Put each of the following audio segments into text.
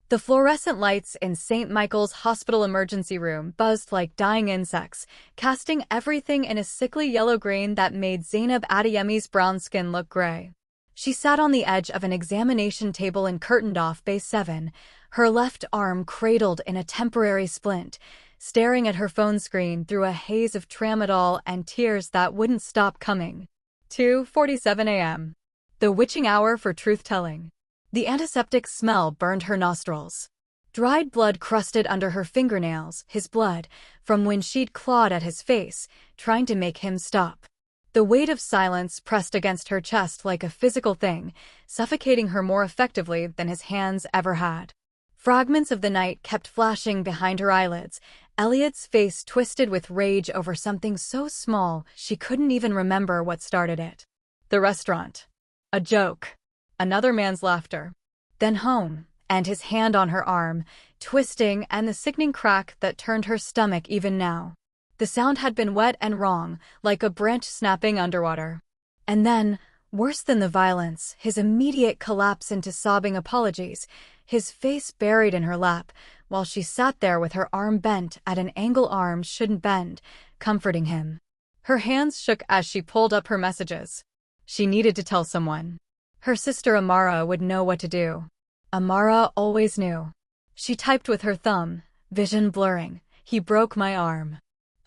The fluorescent lights in St. Michael's Hospital emergency room buzzed like dying insects, casting everything in a sickly yellow-green that made Zainab Adeyemi's brown skin look gray. She sat on the edge of an examination table in curtained-off Bay 7, her left arm cradled in a temporary splint, staring at her phone screen through a haze of tramadol and tears that wouldn't stop coming. 2:47 a.m. The witching hour for truth-telling. The antiseptic smell burned her nostrils. Dried blood crusted under her fingernails, his blood, from when she'd clawed at his face, trying to make him stop. The weight of silence pressed against her chest like a physical thing, suffocating her more effectively than his hands ever had. Fragments of the night kept flashing behind her eyelids, Elliot's face twisted with rage over something so small she couldn't even remember what started it. The restaurant. A joke. Another man's laughter. Then home, and his hand on her arm, twisting, and the sickening crack that turned her stomach even now. The sound had been wet and wrong, like a branch snapping underwater. And then, worse than the violence, his immediate collapse into sobbing apologies, his face buried in her lap, while she sat there with her arm bent at an angle arms shouldn't bend, comforting him. Her hands shook as she pulled up her messages. She needed to tell someone. Her sister Amara would know what to do. Amara always knew. She typed with her thumb, vision blurring. He broke my arm.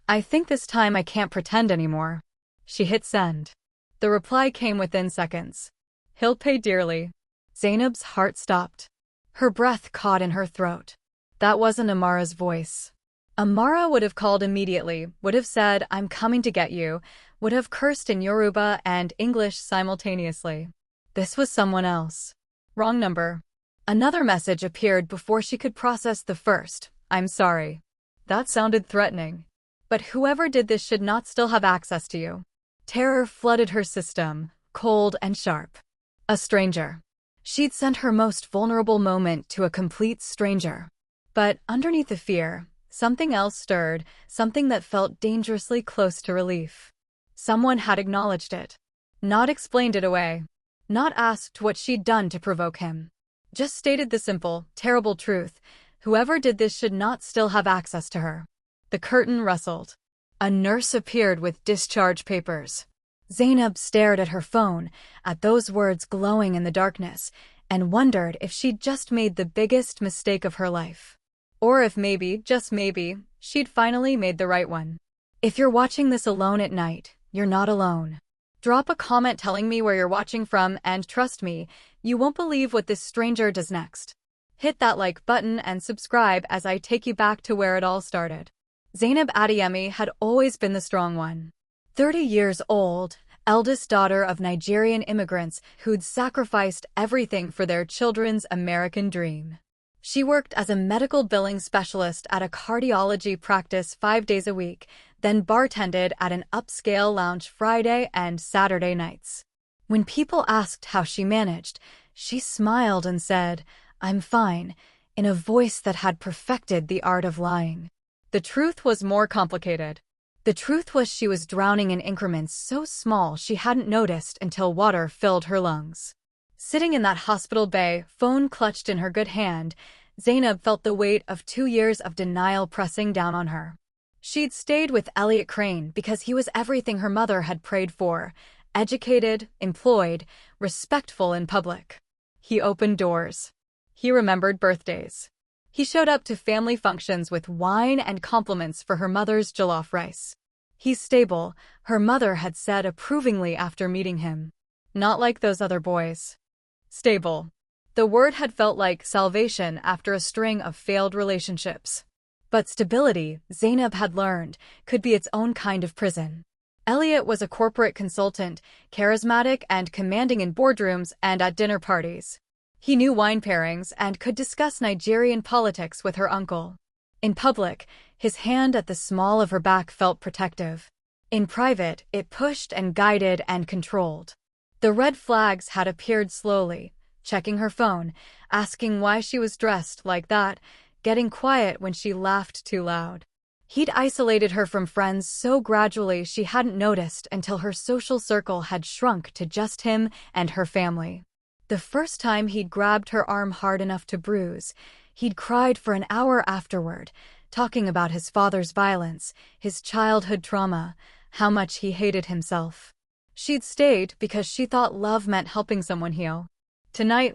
I think this time I can't pretend anymore. She hit send. The reply came within seconds. He'll pay dearly. Zainab's heart stopped. Her breath caught in her throat. That wasn't Amara's voice. Amara would have called immediately, would have said, I'm coming to get you, would have cursed in Yoruba and English simultaneously. This was someone else. Wrong number. Another message appeared before she could process the first. I'm sorry. That sounded threatening. But whoever did this should not still have access to you. Terror flooded her system, cold and sharp. A stranger. She'd sent her most vulnerable moment to a complete stranger. But underneath the fear, something else stirred, something that felt dangerously close to relief. Someone had acknowledged it. Not explained it away. Not asked what she'd done to provoke him. Just stated the simple, terrible truth. Whoever did this should not still have access to her. The curtain rustled. A nurse appeared with discharge papers. Zainab stared at her phone, at those words glowing in the darkness, and wondered if she'd just made the biggest mistake of her life. Or if maybe, just maybe, she'd finally made the right one. If you're watching this alone at night, you're not alone. Drop a comment telling me where you're watching from, and trust me, you won't believe what this stranger does next. Hit that like button and subscribe as I take you back to where it all started. Zainab Adeyemi had always been the strong one. 30 years old, eldest daughter of Nigerian immigrants who'd sacrificed everything for their children's American dream. She worked as a medical billing specialist at a cardiology practice 5 days a week, then bartended at an upscale lounge Friday and Saturday nights. When people asked how she managed, she smiled and said, I'm fine, in a voice that had perfected the art of lying. The truth was more complicated. The truth was she was drowning in increments so small she hadn't noticed until water filled her lungs. Sitting in that hospital bay, phone clutched in her good hand, Zainab felt the weight of 2 years of denial pressing down on her. She'd stayed with Elliot Crane because he was everything her mother had prayed for: educated, employed, respectful in public. He opened doors. He remembered birthdays. He showed up to family functions with wine and compliments for her mother's jollof rice. He's stable, her mother had said approvingly after meeting him. Not like those other boys. Stable. The word had felt like salvation after a string of failed relationships. But stability, Zainab had learned, could be its own kind of prison. Elliot was a corporate consultant, charismatic and commanding in boardrooms and at dinner parties. He knew wine pairings and could discuss Nigerian politics with her uncle. In public, his hand at the small of her back felt protective. In private, it pushed and guided and controlled. The red flags had appeared slowly, checking her phone, asking why she was dressed like that, getting quiet when she laughed too loud. He'd isolated her from friends so gradually she hadn't noticed until her social circle had shrunk to just him and her family. The first time he'd grabbed her arm hard enough to bruise, He'd cried for an hour afterward, talking about his father's violence, his childhood trauma, how much he hated himself. She'd stayed because she thought love meant helping someone heal.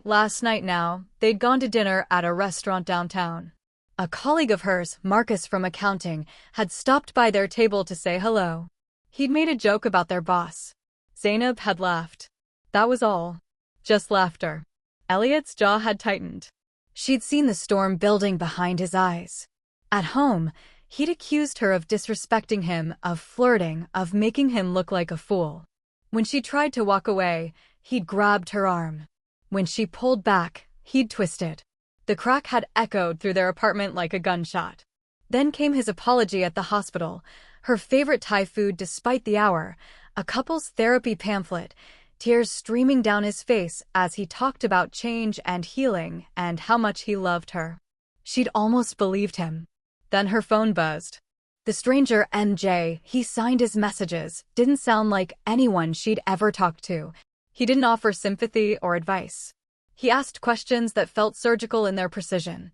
Last night now, they'd gone to dinner at a restaurant downtown. A colleague of hers, Marcus from accounting, had stopped by their table to say hello. He'd made a joke about their boss. Zainab had laughed. That was all. Just laughter. Elliot's jaw had tightened. She'd seen the storm building behind his eyes. At home, he'd accused her of disrespecting him, of flirting, of making him look like a fool. When she tried to walk away, he'd grabbed her arm. When she pulled back, he'd twisted. The crack had echoed through their apartment like a gunshot. Then came his apology at the hospital, her favorite Thai food despite the hour, a couple's therapy pamphlet, tears streaming down his face as he talked about change and healing and how much he loved her. She'd almost believed him. Then her phone buzzed. The stranger MJ, he signed his messages, didn't sound like anyone she'd ever talked to. He didn't offer sympathy or advice. He asked questions that felt surgical in their precision.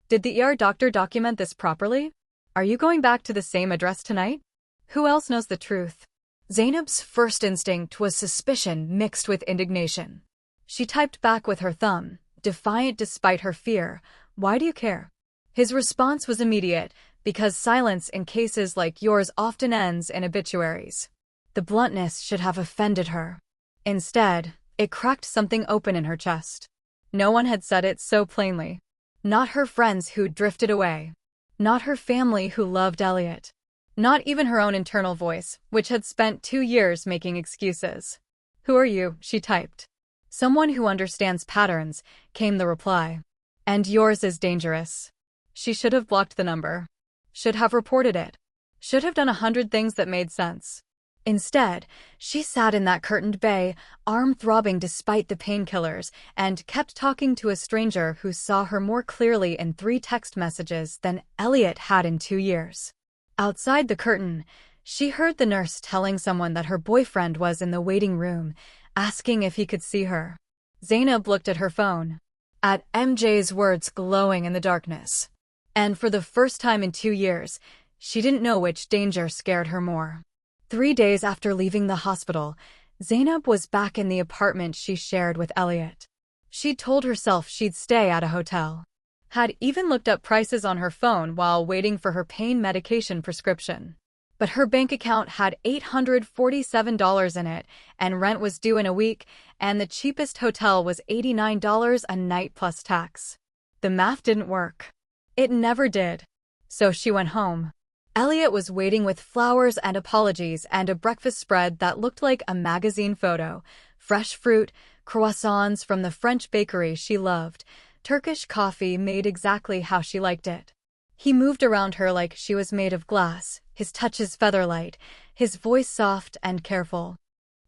Did the ER doctor document this properly? Are you going back to the same address tonight? Who else knows the truth? Zainab's first instinct was suspicion mixed with indignation. She typed back with her thumb, defiant despite her fear. Why do you care? His response was immediate, because silence in cases like yours often ends in obituaries. The bluntness should have offended her. Instead, it cracked something open in her chest. No one had said it so plainly. Not her friends who'd drifted away. Not her family who loved Elliot. Not even her own internal voice, which had spent 2 years making excuses. Who are you? She typed. Someone who understands patterns, came the reply. And yours is dangerous. She should have blocked the number. Should have reported it. Should have done 100 things that made sense. Instead, she sat in that curtained bay, arm throbbing despite the painkillers, and kept talking to a stranger who saw her more clearly in 3 text messages than Elliot had in 2 years. Outside the curtain, she heard the nurse telling someone that her boyfriend was in the waiting room, asking if he could see her. Zainab looked at her phone. At MJ's words glowing in the darkness. And for the first time in 2 years, she didn't know which danger scared her more. 3 days after leaving the hospital, Zainab was back in the apartment she shared with Elliot. She'd told herself she'd stay at a hotel. Had even looked up prices on her phone while waiting for her pain medication prescription. But her bank account had $847 in it, and rent was due in a week, and the cheapest hotel was $89 a night plus tax. The math didn't work. It never did. So she went home. Elliot was waiting with flowers and apologies and a breakfast spread that looked like a magazine photo. Fresh fruit, croissants from the French bakery she loved, Turkish coffee made exactly how she liked it. He moved around her like she was made of glass, his touches feather-light, his voice soft and careful.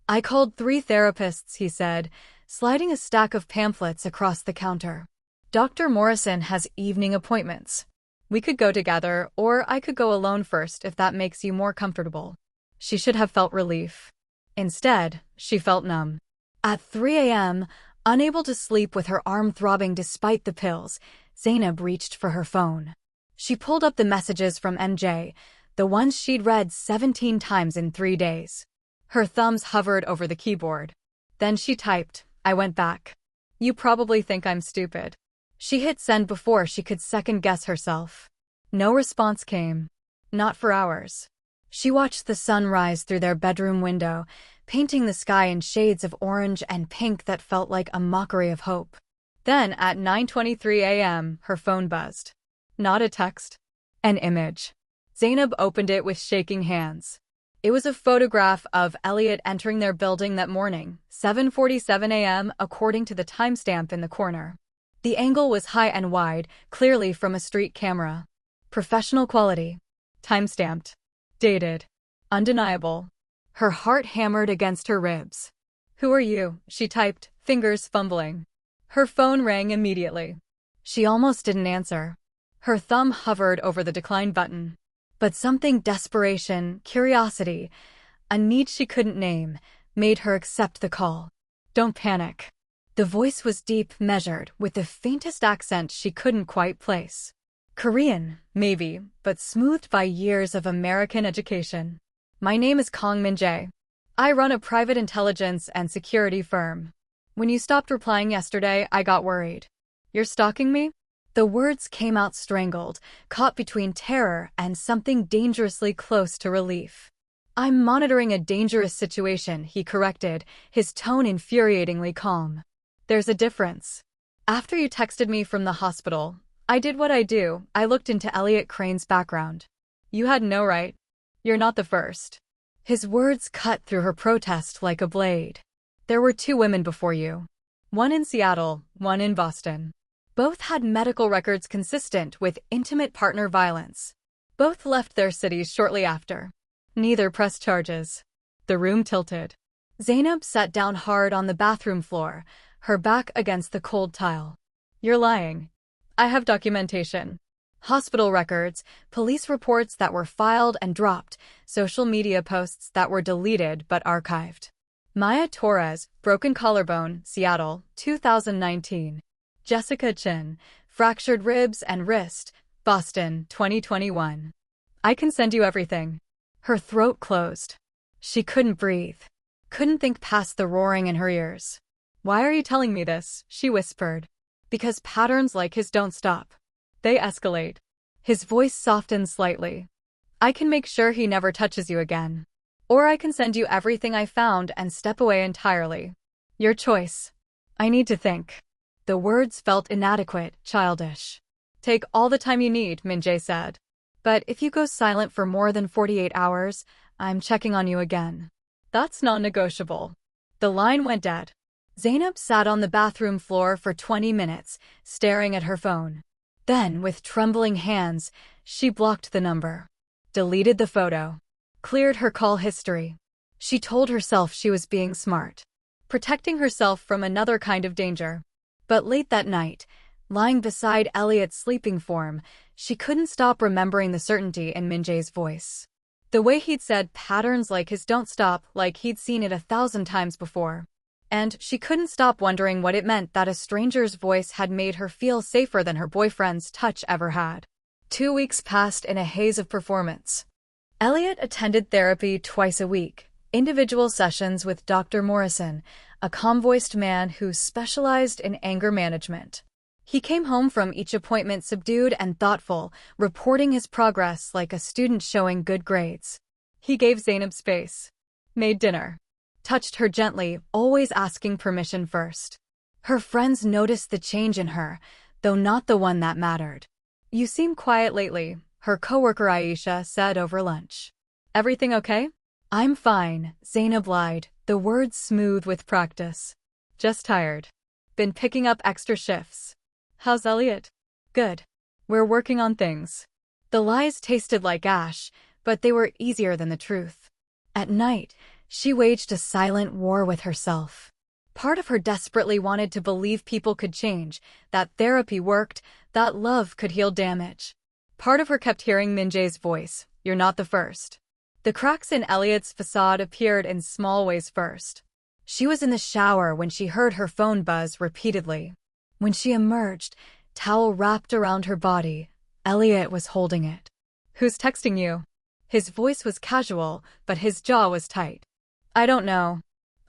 I called 3 therapists, he said, sliding a stack of pamphlets across the counter. Dr. Morrison has evening appointments. We could go together, or I could go alone first if that makes you more comfortable. She should have felt relief. Instead, she felt numb. At 3 a.m., unable to sleep with her arm throbbing despite the pills, Zainab reached for her phone. She pulled up the messages from MJ, the ones she'd read 17 times in 3 days. Her thumbs hovered over the keyboard. Then she typed, I went back. You probably think I'm stupid. She hit send before she could second-guess herself. No response came. Not for hours. She watched the sun rise through their bedroom window, painting the sky in shades of orange and pink that felt like a mockery of hope. Then, at 9:23 a.m., her phone buzzed. Not a text. An image. Zainab opened it with shaking hands. It was a photograph of Elliot entering their building that morning, 7:47 a.m., according to the timestamp in the corner. The angle was high and wide, clearly from a street camera. Professional quality. Timestamped. Dated. Undeniable. Her heart hammered against her ribs. Who are you? She typed, fingers fumbling. Her phone rang immediately. She almost didn't answer. Her thumb hovered over the decline button. But something desperation, curiosity, a need she couldn't name, made her accept the call. Don't panic. The voice was deep, measured, with the faintest accent she couldn't quite place. Korean, maybe, but smoothed by years of American education. My name is Kong Min-jae. I run a private intelligence and security firm. When you stopped replying yesterday, I got worried. You're stalking me? The words came out strangled, caught between terror and something dangerously close to relief. I'm monitoring a dangerous situation, he corrected, his tone infuriatingly calm. There's a difference. After you texted me from the hospital, I did what I do. I looked into Elliot Crane's background. You had no right. You're not the first. His words cut through her protest like a blade. There were 2 women before you. One in Seattle, one in Boston. Both had medical records consistent with intimate partner violence. Both left their cities shortly after. Neither pressed charges. The room tilted. Zainab sat down hard on the bathroom floor, her back against the cold tile. You're lying. I have documentation. Hospital records, police reports that were filed and dropped, social media posts that were deleted but archived. Maya Torres, broken collarbone, Seattle, 2019. Jessica Chin, fractured ribs and wrist, Boston, 2021. I can send you everything. Her throat closed. She couldn't breathe. Couldn't think past the roaring in her ears. Why are you telling me this? She whispered. Because patterns like his don't stop. They escalate. His voice softened slightly. I can make sure he never touches you again. Or I can send you everything I found and step away entirely. Your choice. I need to think. The words felt inadequate, childish. Take all the time you need, Min-jae said. But if you go silent for more than 48 hours, I'm checking on you again. That's non-negotiable. The line went dead. Zainab sat on the bathroom floor for 20 minutes, staring at her phone. Then, with trembling hands, she blocked the number. Deleted the photo. Cleared her call history. She told herself she was being smart. Protecting herself from another kind of danger. But late that night, lying beside Elliot's sleeping form, she couldn't stop remembering the certainty in Min-jae's voice. The way he'd said patterns like his don't stop, like he'd seen it 1,000 times before. And she couldn't stop wondering what it meant that a stranger's voice had made her feel safer than her boyfriend's touch ever had. 2 weeks passed in a haze of performance. Elliot attended therapy twice a week, individual sessions with Dr. Morrison, a calm-voiced man who specialized in anger management. He came home from each appointment subdued and thoughtful, reporting his progress like a student showing good grades. He gave Zainab space. Made dinner. Touched her gently, always asking permission first. Her friends noticed the change in her, though not the one that mattered. You seem quiet lately, her coworker Aisha said over lunch. Everything okay? I'm fine, Zainab lied, the words smooth with practice. Just tired. Been picking up extra shifts. How's Elliot? Good. We're working on things. The lies tasted like ash, but they were easier than the truth. At night, she waged a silent war with herself. Part of her desperately wanted to believe people could change, that therapy worked, that love could heal damage. Part of her kept hearing Min-jae's voice, "You're not the first." The cracks in Elliot's facade appeared in small ways first. She was in the shower when she heard her phone buzz repeatedly. When she emerged, towel wrapped around her body, Elliot was holding it. "Who's texting you?" His voice was casual, but his jaw was tight. "I don't know.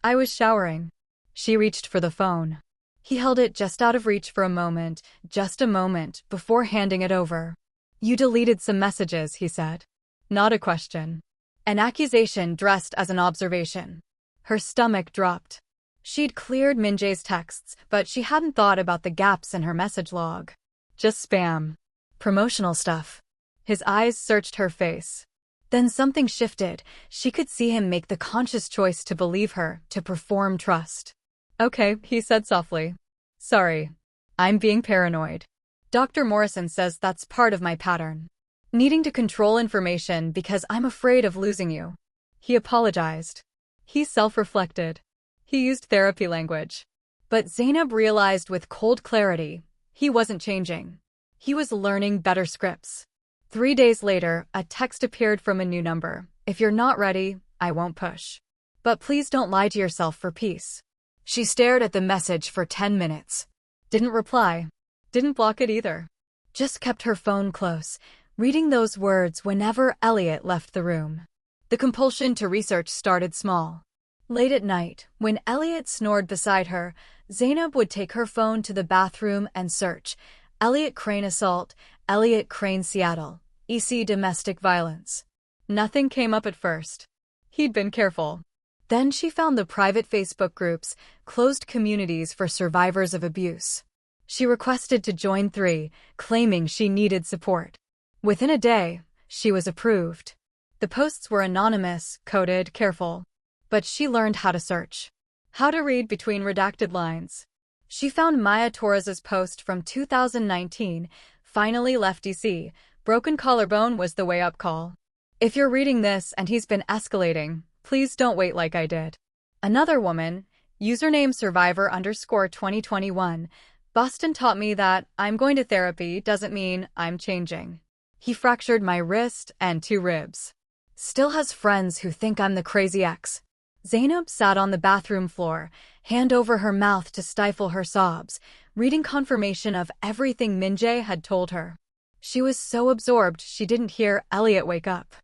I was showering." She reached for the phone. He held it just out of reach for a moment, just a moment, before handing it over. "You deleted some messages," he said. Not a question. An accusation dressed as an observation. Her stomach dropped. She'd cleared Min-jae's texts, but she hadn't thought about the gaps in her message log. Just spam. Promotional stuff. His eyes searched her face. Then something shifted. She could see him make the conscious choice to believe her, to perform trust. "Okay," he said softly. "Sorry. I'm being paranoid. Dr. Morrison says that's part of my pattern. Needing to control information because I'm afraid of losing you." He apologized. He self-reflected. He used therapy language. But Zainab realized with cold clarity, he wasn't changing. He was learning better scripts. 3 days later, a text appeared from a new number. "If you're not ready, I won't push. But please don't lie to yourself for peace." She stared at the message for 10 minutes. Didn't reply. Didn't block it either. Just kept her phone close, reading those words whenever Elliot left the room. The compulsion to research started small. Late at night, when Elliot snored beside her, Zainab would take her phone to the bathroom and search. Elliot Crane assault, Elliot Crane Seattle, EC domestic violence. Nothing came up at first. He'd been careful. Then she found the private Facebook groups, closed communities for survivors of abuse. She requested to join 3, claiming she needed support. Within a day, she was approved. The posts were anonymous, coded, careful. But she learned how to search. How to read between redacted lines. She found Maya Torres's post from 2019, finally left DC, broken collarbone was the way-up call. If you're reading this and he's been escalating, please don't wait like I did. Another woman, username survivor_2021, Boston taught me that I'm going to therapy doesn't mean I'm changing. He fractured my wrist and 2 ribs. Still has friends who think I'm the crazy ex. Zainab sat on the bathroom floor, hand over her mouth to stifle her sobs, reading confirmation of everything Minjae had told her. She was so absorbed she didn't hear Elliot wake up.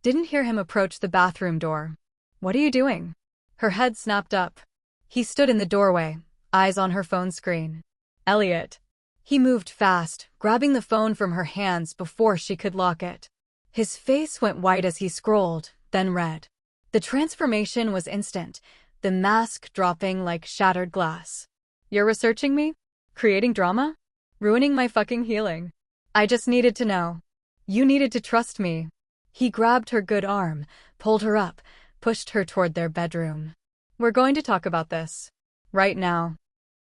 Didn't hear him approach the bathroom door. What are you doing? Her head snapped up. He stood in the doorway, eyes on her phone screen. Elliot. He moved fast, grabbing the phone from her hands before she could lock it. His face went white as he scrolled, then red. The transformation was instant, the mask dropping like shattered glass. You're researching me? Creating drama? Ruining my fucking healing. I just needed to know. You needed to trust me. He grabbed her good arm, pulled her up, pushed her toward their bedroom. We're going to talk about this. Right now.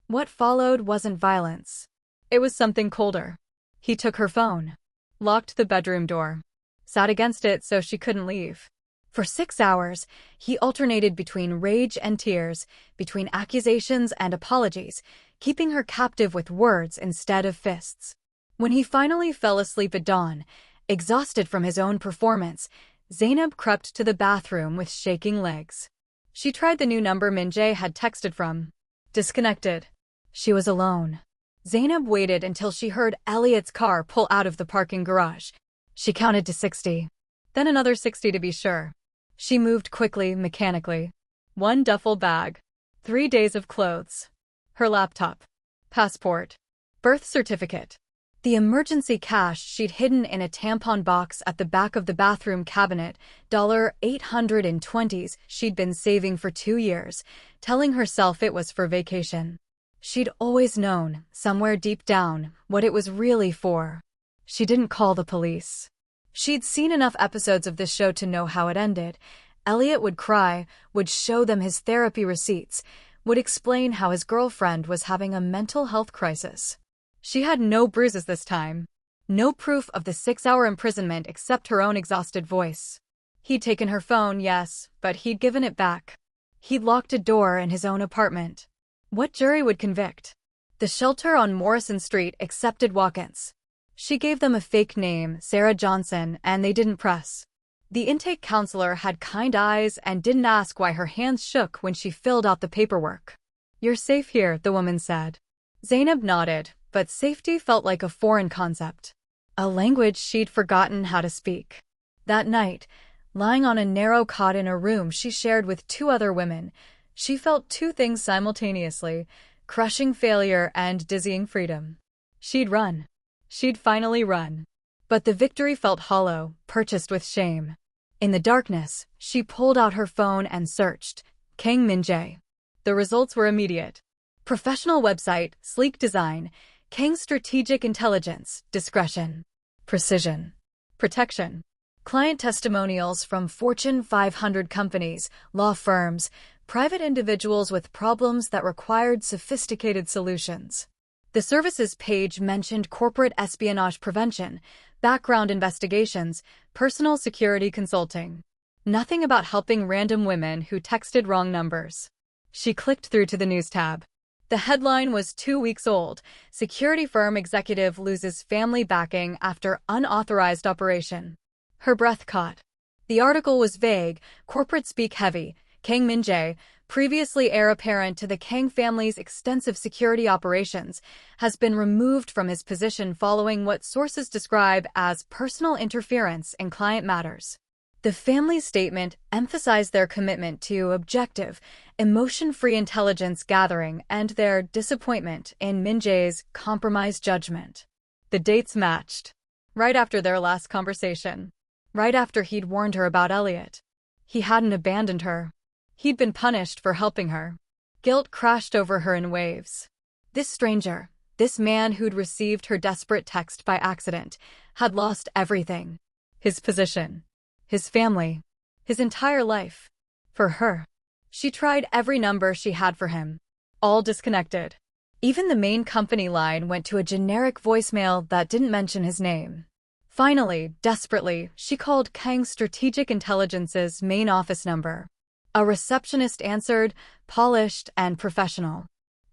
What followed wasn't violence. It was something colder. He took her phone. Locked the bedroom door. Sat against it so she couldn't leave. For 6 hours, he alternated between rage and tears, between accusations and apologies, keeping her captive with words instead of fists. When he finally fell asleep at dawn, exhausted from his own performance, Zainab crept to the bathroom with shaking legs. She tried the new number Minjae had texted from. Disconnected. She was alone. Zainab waited until she heard Elliot's car pull out of the parking garage. She counted to 60. Then another 60 to be sure. She moved quickly, mechanically. 1 duffel bag. 3 days of clothes. Her laptop. Passport. Birth certificate. The emergency cash she'd hidden in a tampon box at the back of the bathroom cabinet, $820s she'd been saving for 2 years, telling herself it was for vacation. She'd always known, somewhere deep down, what it was really for. She didn't call the police. She'd seen enough episodes of this show to know how it ended. Elliot would cry, would show them his therapy receipts, would explain how his girlfriend was having a mental health crisis. She had no bruises this time. No proof of the 6-hour imprisonment except her own exhausted voice. He'd taken her phone, yes, but he'd given it back. He'd locked a door in his own apartment. What jury would convict? The shelter on Morrison Street accepted walk-ins. She gave them a fake name, Sarah Johnson, and they didn't press. The intake counselor had kind eyes and didn't ask why her hands shook when she filled out the paperwork. You're safe here, the woman said. Zainab nodded, but safety felt like a foreign concept. A language she'd forgotten how to speak. That night, lying on a narrow cot in a room she shared with 2 other women, she felt 2 things simultaneously, crushing failure and dizzying freedom. She'd run. She'd finally run. But the victory felt hollow, purchased with shame. In the darkness, she pulled out her phone and searched. Kang Minjae. The results were immediate. Professional website, sleek design, Kang's strategic intelligence, discretion, precision, protection. Client testimonials from Fortune 500 companies, law firms, private individuals with problems that required sophisticated solutions. The services page mentioned corporate espionage prevention, background investigations, personal security consulting. Nothing about helping random women who texted wrong numbers. She clicked through to the news tab. The headline was 2 weeks old. Security firm executive loses family backing after unauthorized operation. Her breath caught. The article was vague, corporate speak heavy. Kang Minjae, previously heir apparent to the Kang family's extensive security operations, has been removed from his position following what sources describe as personal interference in client matters. The family's statement emphasized their commitment to objective, emotion-free intelligence gathering and their disappointment in Min-jae's compromised judgment. The dates matched. Right after their last conversation. Right after he'd warned her about Elliot. He hadn't abandoned her. He'd been punished for helping her. Guilt crashed over her in waves. This stranger, this man who'd received her desperate text by accident, had lost everything. His position. His family. His entire life. For her. She tried every number she had for him. All disconnected. Even the main company line went to a generic voicemail that didn't mention his name. Finally, desperately, she called Kang's Strategic Intelligence's main office number. A receptionist answered, polished and professional.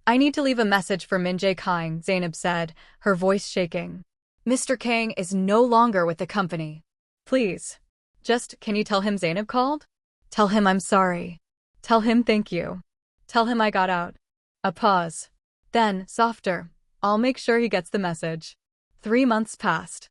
"I need to leave a message for Min-jae Kang," Zainab said, her voice shaking. "Mr. Kang is no longer with the company. Please. Just, can you tell him Zainab called? Tell him I'm sorry. Tell him thank you. Tell him I got out." A pause. Then, softer, "I'll make sure he gets the message." 3 months passed.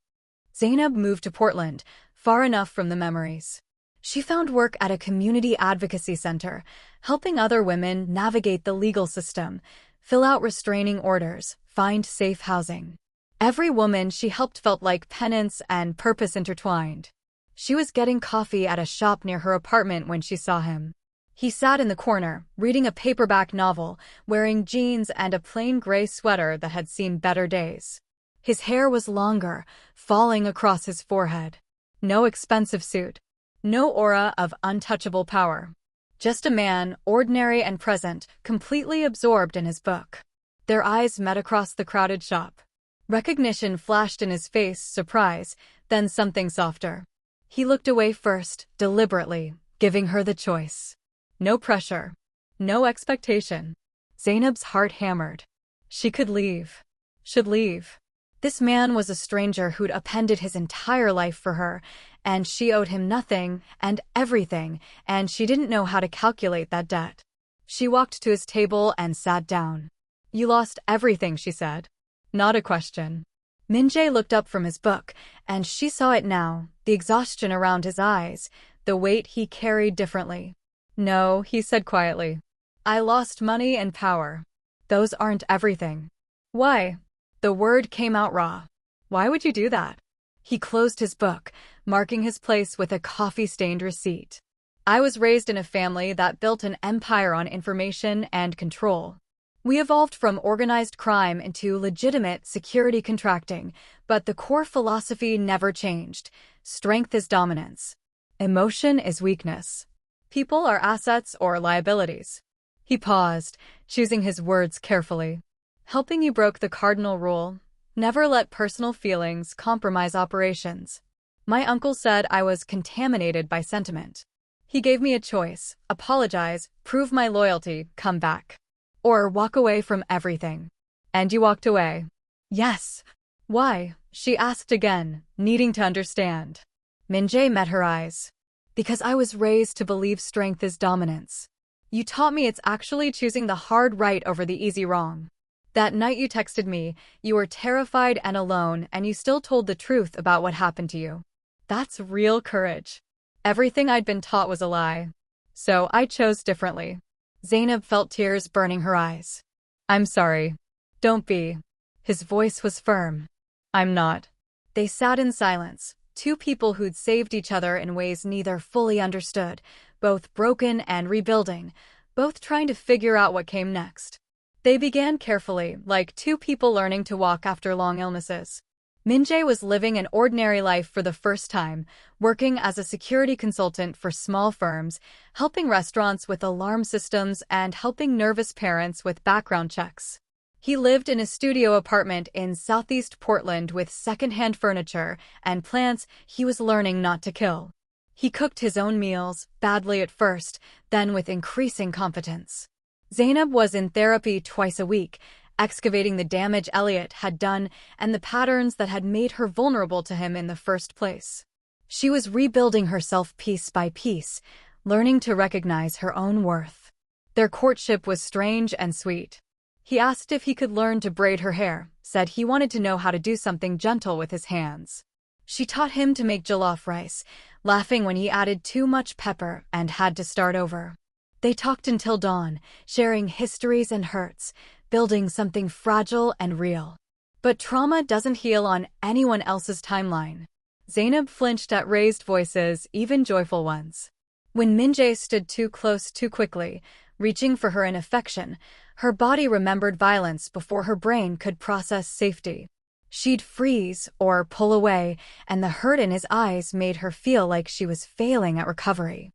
Zainab moved to Portland, far enough from the memories. She found work at a community advocacy center, helping other women navigate the legal system, fill out restraining orders, find safe housing. Every woman she helped felt like penance and purpose intertwined. She was getting coffee at a shop near her apartment when she saw him. He sat in the corner, reading a paperback novel, wearing jeans and a plain gray sweater that had seen better days. His hair was longer, falling across his forehead. No expensive suit. No aura of untouchable power. Just a man, ordinary and present, completely absorbed in his book. Their eyes met across the crowded shop. Recognition flashed in his face, surprise, then something softer. He looked away first, deliberately, giving her the choice. No pressure. No expectation. Zainab's heart hammered. She could leave. Should leave. This man was a stranger who'd upended his entire life for her, and she owed him nothing and everything, and she didn't know how to calculate that debt. She walked to his table and sat down. "You lost everything," she said. Not a question. Min-jae looked up from his book, and she saw it now, the exhaustion around his eyes, the weight he carried differently. "No," he said quietly. "I lost money and power. Those aren't everything." "Why?" The word came out raw. "Why would you do that?" He closed his book, marking his place with a coffee-stained receipt. "I was raised in a family that built an empire on information and control. We evolved from organized crime into legitimate security contracting, but the core philosophy never changed. Strength is dominance. Emotion is weakness. People are assets or liabilities." He paused, choosing his words carefully. "Helping you broke the cardinal rule. Never let personal feelings compromise operations. My uncle said I was contaminated by sentiment. He gave me a choice: apologize, prove my loyalty, come back. Or walk away from everything. And you walked away." "Yes." "Why?" she asked again, needing to understand. Min-jae met her eyes. "Because I was raised to believe strength is dominance. You taught me it's actually choosing the hard right over the easy wrong. That night you texted me, you were terrified and alone, and you still told the truth about what happened to you. That's real courage. Everything I'd been taught was a lie. So I chose differently." Zainab felt tears burning her eyes. "I'm sorry. Don't be." His voice was firm. "I'm not." They sat in silence, two people who'd saved each other in ways neither fully understood, both broken and rebuilding, both trying to figure out what came next. They began carefully, like two people learning to walk after long illnesses. Min-jae was living an ordinary life for the first time, working as a security consultant for small firms, helping restaurants with alarm systems and helping nervous parents with background checks. He lived in a studio apartment in southeast Portland with secondhand furniture and plants he was learning not to kill. He cooked his own meals, badly at first, then with increasing competence. Zainab was in therapy twice a week, excavating the damage Elliot had done and the patterns that had made her vulnerable to him in the first place. She was rebuilding herself piece by piece, learning to recognize her own worth. Their courtship was strange and sweet. He asked if he could learn to braid her hair, said he wanted to know how to do something gentle with his hands. She taught him to make jollof rice, laughing when he added too much pepper and had to start over. They talked until dawn, sharing histories and hurts, building something fragile and real. But trauma doesn't heal on anyone else's timeline. Zainab flinched at raised voices, even joyful ones. When Minjae stood too close too quickly, reaching for her in affection, her body remembered violence before her brain could process safety. She'd freeze or pull away, and the hurt in his eyes made her feel like she was failing at recovery.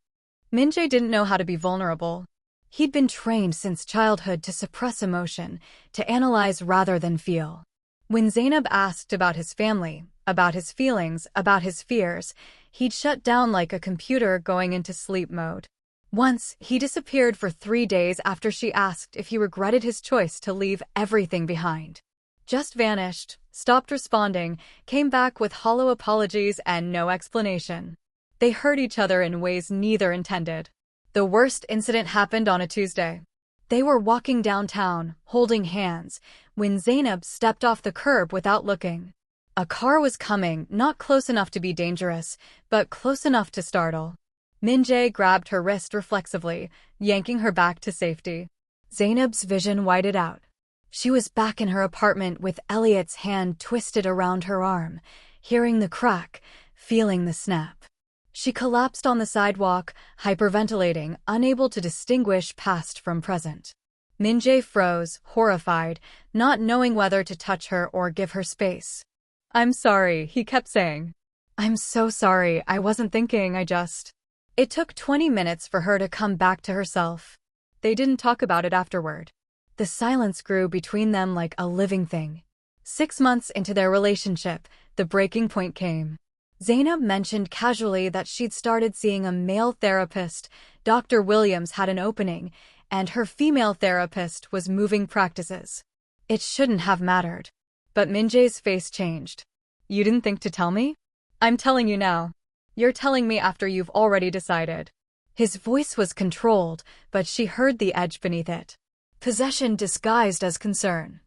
Minjae didn't know how to be vulnerable. He'd been trained since childhood to suppress emotion, to analyze rather than feel. When Zainab asked about his family, about his feelings, about his fears, he'd shut down like a computer going into sleep mode. Once, he disappeared for 3 days after she asked if he regretted his choice to leave everything behind. Just vanished, stopped responding, came back with hollow apologies and no explanation. They hurt each other in ways neither intended. The worst incident happened on a Tuesday. They were walking downtown, holding hands, when Zainab stepped off the curb without looking. A car was coming, not close enough to be dangerous, but close enough to startle. Minjae grabbed her wrist reflexively, yanking her back to safety. Zainab's vision widened out. She was back in her apartment with Elliot's hand twisted around her arm, hearing the crack, feeling the snap. She collapsed on the sidewalk, hyperventilating, unable to distinguish past from present. Minjae froze, horrified, not knowing whether to touch her or give her space. "I'm sorry," he kept saying. "I'm so sorry, I wasn't thinking, It took 20 minutes for her to come back to herself. They didn't talk about it afterward. The silence grew between them like a living thing. 6 months into their relationship, the breaking point came. Zainab mentioned casually that she'd started seeing a male therapist, Dr. Williams had an opening, and her female therapist was moving practices. It shouldn't have mattered. But Minjae's face changed. "You didn't think to tell me? I'm telling you now. You're telling me after you've already decided." His voice was controlled, but she heard the edge beneath it. Possession disguised as concern.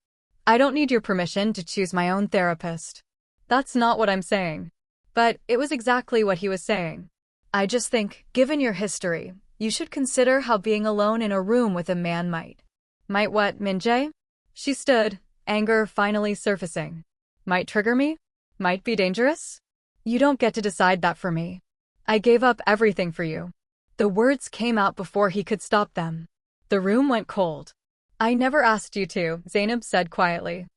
"I don't need your permission to choose my own therapist." "That's not what I'm saying." But it was exactly what he was saying. "I just think, given your history, you should consider how being alone in a room with a man might." "Might what, Minjae?" She stood, anger finally surfacing. "Might trigger me? Might be dangerous? You don't get to decide that for me. I gave up everything for you." The words came out before he could stop them. The room went cold. "I never asked you to," Zainab said quietly.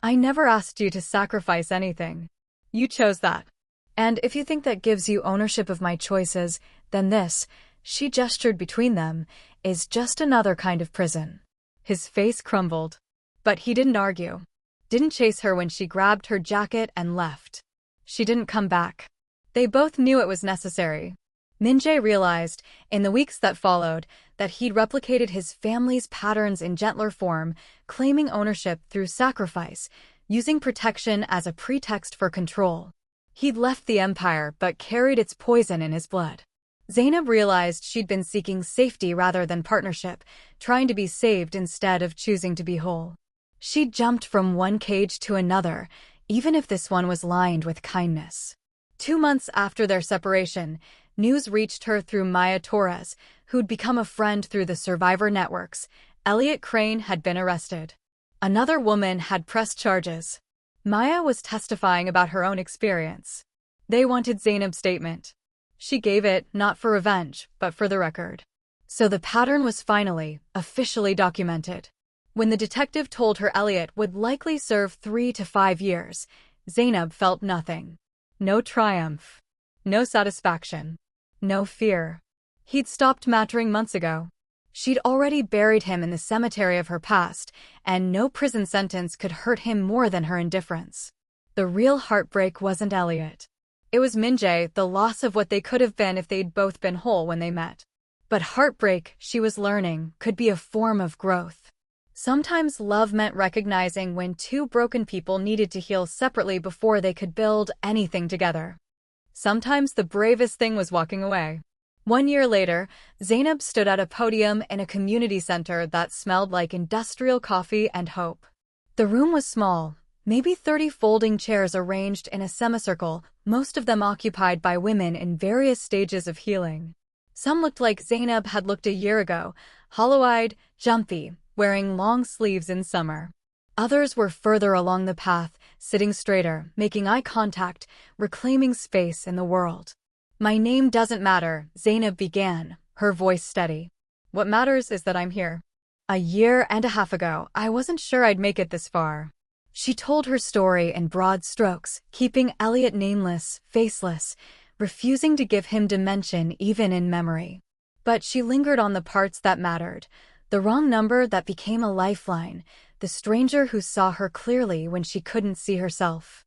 "I never asked you to sacrifice anything. You chose that. And if you think that gives you ownership of my choices, then this," she gestured between them, "is just another kind of prison." His face crumbled. But he didn't argue. Didn't chase her when she grabbed her jacket and left. She didn't come back. They both knew it was necessary. Minjae realized, in the weeks that followed, that he'd replicated his family's patterns in gentler form, claiming ownership through sacrifice, using protection as a pretext for control. He'd left the empire but carried its poison in his blood. Zainab realized she'd been seeking safety rather than partnership, trying to be saved instead of choosing to be whole. She'd jumped from one cage to another, even if this one was lined with kindness. 2 months after their separation, news reached her through Maya Torres, who'd become a friend through the survivor networks. Elliot Crane had been arrested. Another woman had pressed charges. Maya was testifying about her own experience. They wanted Zainab's statement. She gave it, not for revenge, but for the record. So the pattern was finally, officially documented. When the detective told her Elliot would likely serve 3 to 5 years, Zainab felt nothing. No triumph. No satisfaction. No fear. He'd stopped mattering months ago. She'd already buried him in the cemetery of her past, and no prison sentence could hurt him more than her indifference. The real heartbreak wasn't Elliot. It was Minjae, the loss of what they could have been if they'd both been whole when they met. But heartbreak, she was learning, could be a form of growth. Sometimes love meant recognizing when 2 broken people needed to heal separately before they could build anything together. Sometimes the bravest thing was walking away. 1 year later, Zainab stood at a podium in a community center that smelled like industrial coffee and hope. The room was small, maybe 30 folding chairs arranged in a semicircle, most of them occupied by women in various stages of healing. Some looked like Zainab had looked a year ago, hollow-eyed, jumpy, wearing long sleeves in summer. Others were further along the path, sitting straighter, making eye contact, reclaiming space in the world. "My name doesn't matter," Zainab began, her voice steady. "What matters is that I'm here. A year and a half ago, I wasn't sure I'd make it this far." She told her story in broad strokes, keeping Elliot nameless, faceless, refusing to give him dimension even in memory. But she lingered on the parts that mattered, the wrong number that became a lifeline, the stranger who saw her clearly when she couldn't see herself.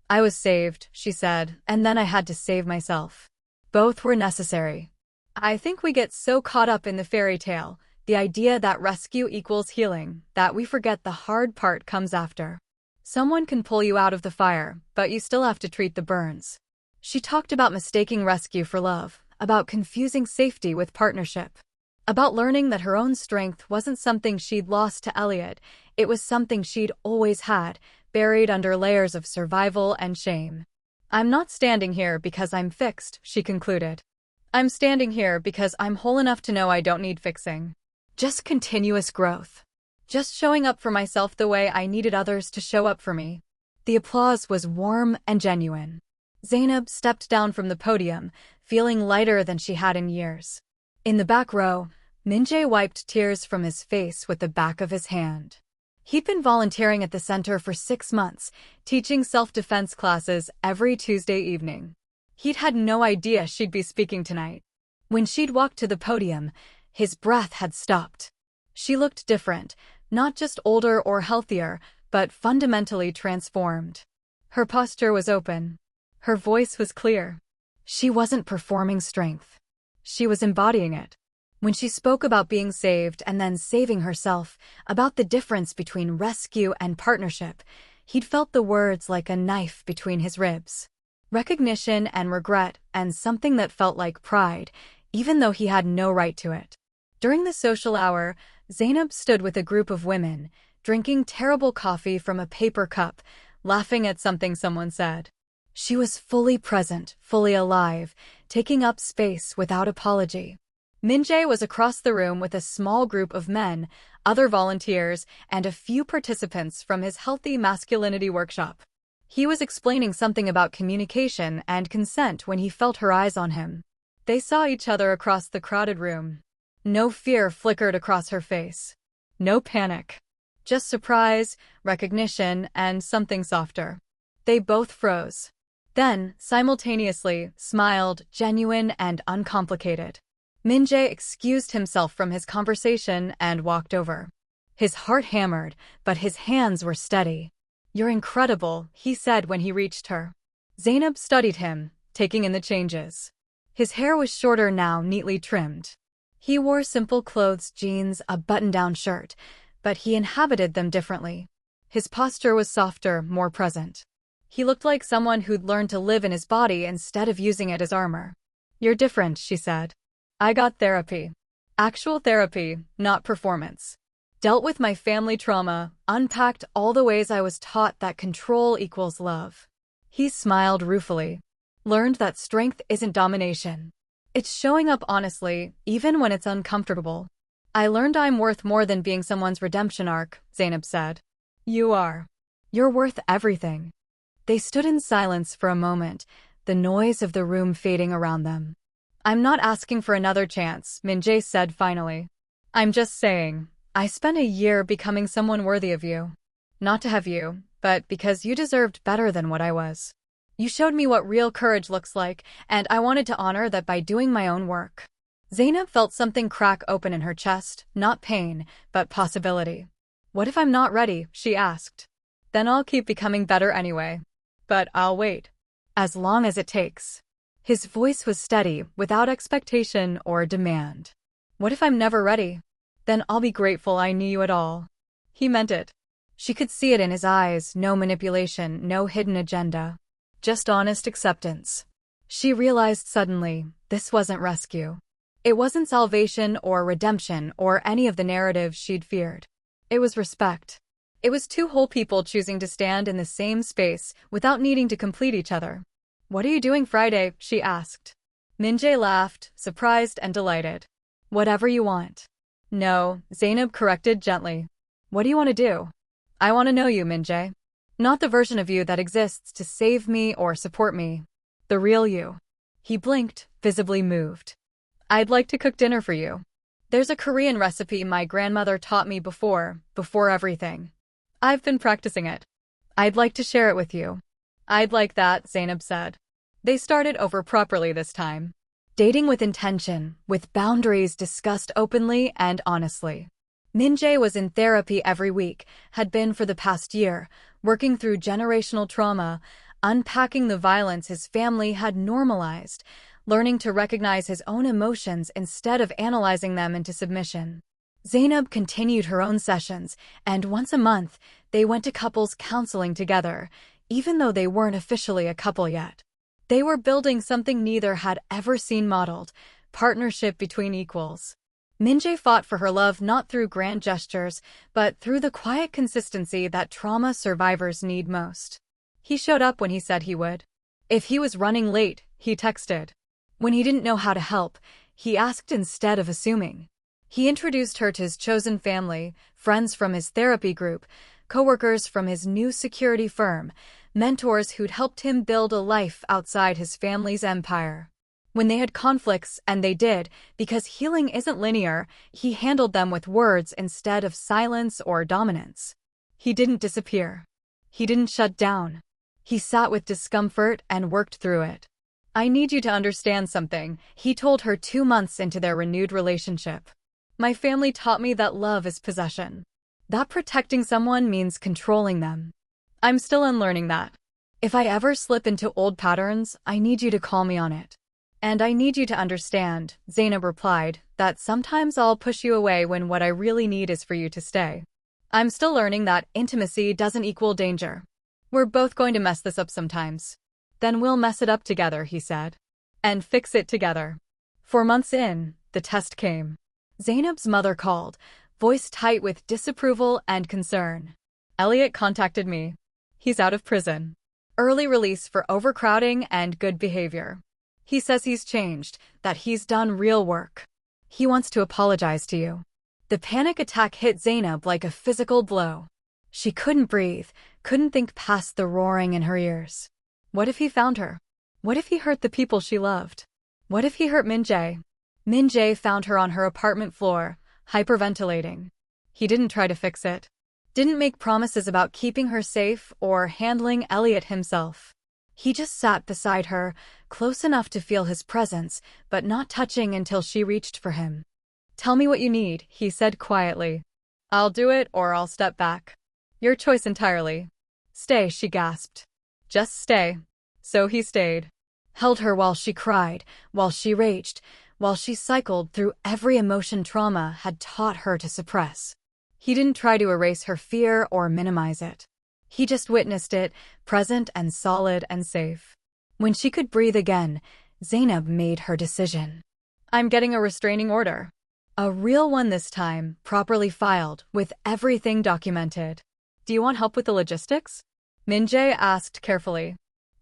"I was saved," she said, "and then I had to save myself. Both were necessary." I think we get so caught up in the fairy tale, the idea that rescue equals healing, that we forget the hard part comes after. Someone can pull you out of the fire, but you still have to treat the burns. She talked about mistaking rescue for love, about confusing safety with partnership, about learning that her own strength wasn't something she'd lost to Elliot, it was something she'd always had, buried under layers of survival and shame. "I'm not standing here because I'm fixed," she concluded. "I'm standing here because I'm whole enough to know I don't need fixing. Just continuous growth. Just showing up for myself the way I needed others to show up for me." The applause was warm and genuine. Zainab stepped down from the podium, feeling lighter than she had in years. In the back row, Minjae wiped tears from his face with the back of his hand. He'd been volunteering at the center for 6 months, teaching self-defense classes every Tuesday evening. He'd had no idea she'd be speaking tonight. When she'd walked to the podium, his breath had stopped. She looked different, not just older or healthier, but fundamentally transformed. Her posture was open. Her voice was clear. She wasn't performing strength. She was embodying it. When she spoke about being saved and then saving herself, about the difference between rescue and partnership, he'd felt the words like a knife between his ribs. Recognition and regret, and something that felt like pride, even though he had no right to it. During the social hour, Zainab stood with a group of women, drinking terrible coffee from a paper cup, laughing at something someone said. She was fully present, fully alive, taking up space without apology. Minjae was across the room with a small group of men, other volunteers, and a few participants from his healthy masculinity workshop. He was explaining something about communication and consent when he felt her eyes on him. They saw each other across the crowded room. No fear flickered across her face. No panic. Just surprise, recognition, and something softer. They both froze. Then, simultaneously, smiled, genuine and uncomplicated. Minjae excused himself from his conversation and walked over. His heart hammered, but his hands were steady. "You're incredible," he said when he reached her. Zainab studied him, taking in the changes. His hair was shorter now, neatly trimmed. He wore simple clothes, jeans, a button-down shirt, but he inhabited them differently. His posture was softer, more present. He looked like someone who'd learned to live in his body instead of using it as armor. "You're different," she said. "I got therapy. Actual therapy, not performance. Dealt with my family trauma, unpacked all the ways I was taught that control equals love." He smiled ruefully. "Learned that strength isn't domination. It's showing up honestly, even when it's uncomfortable." "I learned I'm worth more than being someone's redemption arc," Zainab said. "You are. You're worth everything." They stood in silence for a moment, the noise of the room fading around them. "I'm not asking for another chance," Minjae said finally. "I'm just saying, I spent a year becoming someone worthy of you. Not to have you, but because you deserved better than what I was. You showed me what real courage looks like, and I wanted to honor that by doing my own work." Zainab felt something crack open in her chest, not pain, but possibility. "What if I'm not ready?" she asked. "Then I'll keep becoming better anyway. But I'll wait. As long as it takes." His voice was steady, without expectation or demand. "What if I'm never ready? Then I'll be grateful I knew you at all." He meant it. She could see it in his eyes, no manipulation, no hidden agenda. Just honest acceptance. She realized suddenly, this wasn't rescue. It wasn't salvation or redemption or any of the narratives she'd feared. It was respect. It was two whole people choosing to stand in the same space without needing to complete each other. "What are you doing Friday?" she asked. Min-jae laughed, surprised and delighted. "Whatever you want." "No," Zainab corrected gently. "What do you want to do?" "I want to know you, Min-jae. Not the version of you that exists to save me or support me. The real you." He blinked, visibly moved. "I'd like to cook dinner for you. There's a Korean recipe my grandmother taught me before everything. I've been practicing it. I'd like to share it with you." "I'd like that," Zainab said. They started over properly this time. Dating with intention, with boundaries discussed openly and honestly. Min-jae was in therapy every week, had been for the past year, working through generational trauma, unpacking the violence his family had normalized, learning to recognize his own emotions instead of analyzing them into submission. Zainab continued her own sessions, and once a month, they went to couples counseling together, even though they weren't officially a couple yet. They were building something neither had ever seen modeled: partnership between equals. Min-jae fought for her love not through grand gestures, but through the quiet consistency that trauma survivors need most. He showed up when he said he would. If he was running late, he texted. When he didn't know how to help, he asked instead of assuming. He introduced her to his chosen family, friends from his therapy group, coworkers from his new security firm, mentors who'd helped him build a life outside his family's empire. When they had conflicts, and they did, because healing isn't linear, he handled them with words instead of silence or dominance. He didn't disappear. He didn't shut down. He sat with discomfort and worked through it. "I need you to understand something," he told her 2 months into their renewed relationship. "My family taught me that love is possession. That protecting someone means controlling them. I'm still unlearning that. If I ever slip into old patterns, I need you to call me on it. And I need you to understand," Zainab replied, "that sometimes I'll push you away when what I really need is for you to stay. I'm still learning that intimacy doesn't equal danger. We're both going to mess this up sometimes. Then we'll mess it up together," he said. "And fix it together." 4 months in, the test came. Zainab's mother called, voice tight with disapproval and concern. "Elliot contacted me. He's out of prison. Early release for overcrowding and good behavior. He says he's changed, that he's done real work. He wants to apologize to you." The panic attack hit Zainab like a physical blow. She couldn't breathe, couldn't think past the roaring in her ears. What if he found her? What if he hurt the people she loved? What if he hurt Min-jae? Min-jae found her on her apartment floor, hyperventilating. He didn't try to fix it. Didn't make promises about keeping her safe or handling Elliot himself. He just sat beside her, close enough to feel his presence, but not touching until she reached for him. "Tell me what you need," he said quietly. "I'll do it or I'll step back. Your choice entirely." "Stay," she gasped. "Just stay." So he stayed. Held her while she cried, while she raged, while she cycled through every emotion trauma had taught her to suppress. He didn't try to erase her fear or minimize it. He just witnessed it, present and solid and safe. When she could breathe again, Zainab made her decision. "I'm getting a restraining order. A real one this time, properly filed, with everything documented." "Do you want help with the logistics?" Min-jae asked carefully.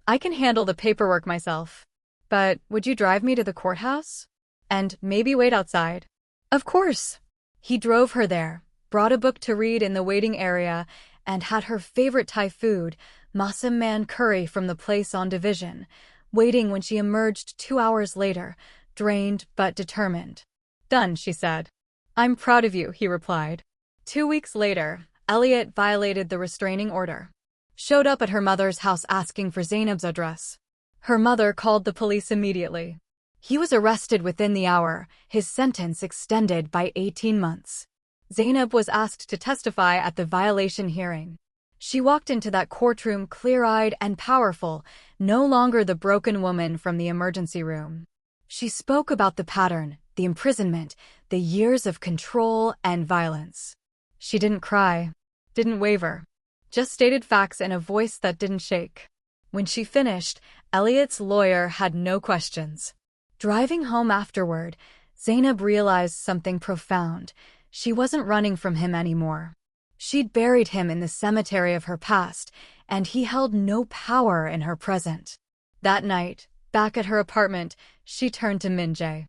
"I can handle the paperwork myself. But would you drive me to the courthouse? And maybe wait outside?" "Of course." He drove her there, brought a book to read in the waiting area, and had her favorite Thai food, masam man curry from the place on Division, waiting when she emerged 2 hours later, drained but determined. "Done," she said. "I'm proud of you," he replied. 2 weeks later, Elliot violated the restraining order. Showed up at her mother's house asking for Zainab's address. Her mother called the police immediately. He was arrested within the hour, his sentence extended by 18 months. Zainab was asked to testify at the violation hearing. She walked into that courtroom clear-eyed and powerful, no longer the broken woman from the emergency room. She spoke about the pattern, the imprisonment, the years of control and violence. She didn't cry, didn't waver, just stated facts in a voice that didn't shake. When she finished, Elliot's lawyer had no questions. Driving home afterward, Zainab realized something profound. She wasn't running from him anymore. She'd buried him in the cemetery of her past, and he held no power in her present. That night, back at her apartment, she turned to Min-jae.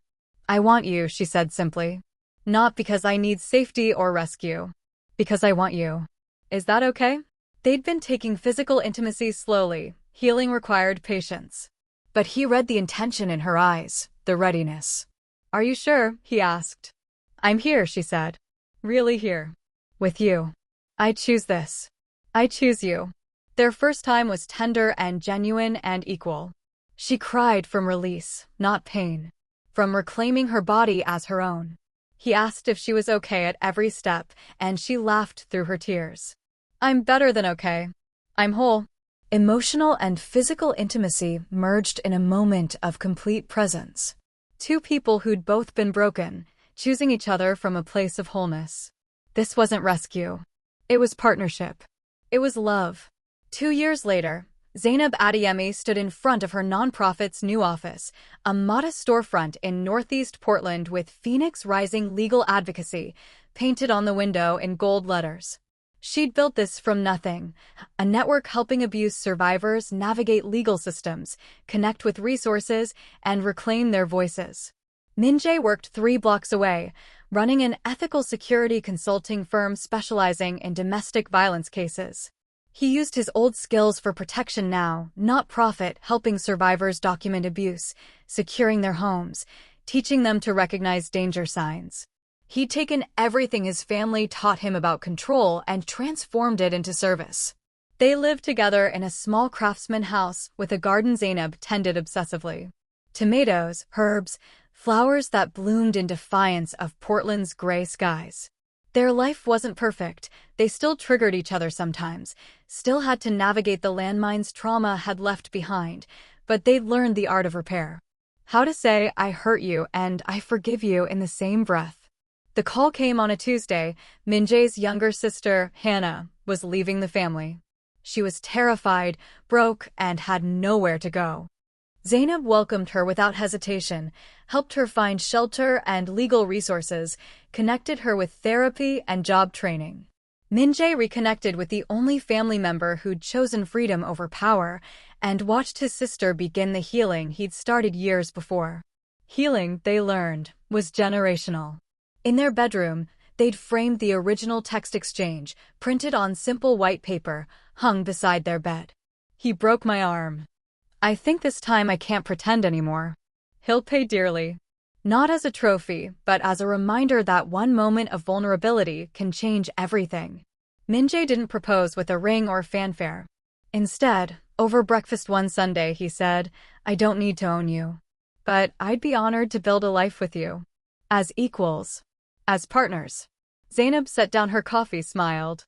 "I want you," she said simply. "Not because I need safety or rescue. Because I want you. Is that okay?" They'd been taking physical intimacy slowly. Healing required patience. But he read the intention in her eyes, the readiness. "Are you sure?" he asked. "I'm here," she said. "Really here. With you. I choose this. I choose you." Their first time was tender and genuine and equal. She cried from release, not pain. From reclaiming her body as her own. He asked if she was okay at every step, and she laughed through her tears. "I'm better than okay. I'm whole." Emotional and physical intimacy merged in a moment of complete presence. Two people who'd both been broken, choosing each other from a place of wholeness. This wasn't rescue. It was partnership. It was love. 2 years later, Zainab Adeyemi stood in front of her nonprofit's new office, a modest storefront in Northeast Portland with Phoenix Rising Legal Advocacy painted on the window in gold letters. She'd built this from nothing, a network helping abuse survivors navigate legal systems, connect with resources, and reclaim their voices. Min-jae worked 3 blocks away, running an ethical security consulting firm specializing in domestic violence cases. He used his old skills for protection now, not profit, helping survivors document abuse, securing their homes, teaching them to recognize danger signs. He'd taken everything his family taught him about control and transformed it into service. They lived together in a small craftsman house with a garden Zainab tended obsessively. Tomatoes, herbs, flowers that bloomed in defiance of Portland's gray skies. Their life wasn't perfect. They still triggered each other sometimes, still had to navigate the landmines trauma had left behind, but they'd learned the art of repair. How to say, "I hurt you" and "I forgive you" in the same breath. The call came on a Tuesday. Min-jae's younger sister, Hannah, was leaving the family. She was terrified, broke, and had nowhere to go. Zainab welcomed her without hesitation, helped her find shelter and legal resources, connected her with therapy and job training. Min-jae reconnected with the only family member who'd chosen freedom over power, and watched his sister begin the healing he'd started years before. Healing, they learned, was generational. In their bedroom, they'd framed the original text exchange, printed on simple white paper, hung beside their bed. "He broke my arm. I think this time I can't pretend anymore. He'll pay dearly." Not as a trophy, but as a reminder that one moment of vulnerability can change everything. Min-jae didn't propose with a ring or fanfare. Instead, over breakfast one Sunday, he said, "I don't need to own you. But I'd be honored to build a life with you. As equals. As partners." Zainab set down her coffee, smiled.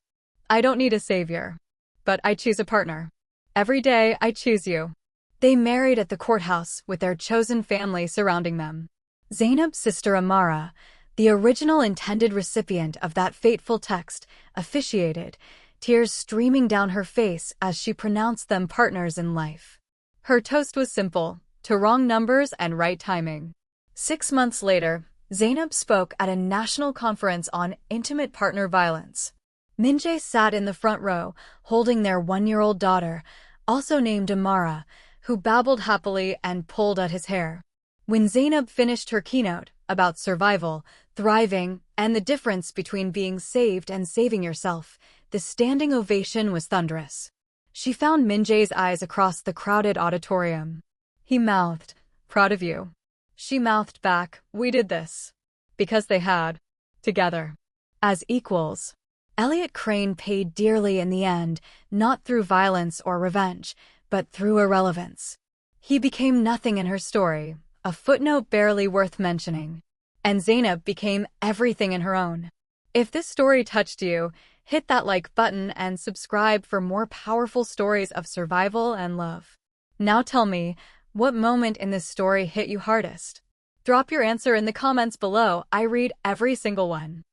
"I don't need a savior. But I choose a partner. Every day, I choose you." They married at the courthouse with their chosen family surrounding them. Zainab's sister Amara, the original intended recipient of that fateful text, officiated, tears streaming down her face as she pronounced them partners in life. Her toast was simple, to wrong numbers and right timing. 6 months later, Zainab spoke at a national conference on intimate partner violence. Min-jae sat in the front row, holding their 1-year-old daughter, also named Amara, who babbled happily and pulled at his hair. When Zainab finished her keynote about survival, thriving, and the difference between being saved and saving yourself, the standing ovation was thunderous. She found Min-jae's eyes across the crowded auditorium. He mouthed, "Proud of you." She mouthed back, "We did this." Because they had. Together. As equals. Elliot Crane paid dearly in the end, not through violence or revenge, but through irrelevance. He became nothing in her story, a footnote barely worth mentioning. And Zainab became everything in her own. If this story touched you, hit that like button and subscribe for more powerful stories of survival and love. Now tell me, what moment in this story hit you hardest? Drop your answer in the comments below. I read every single one.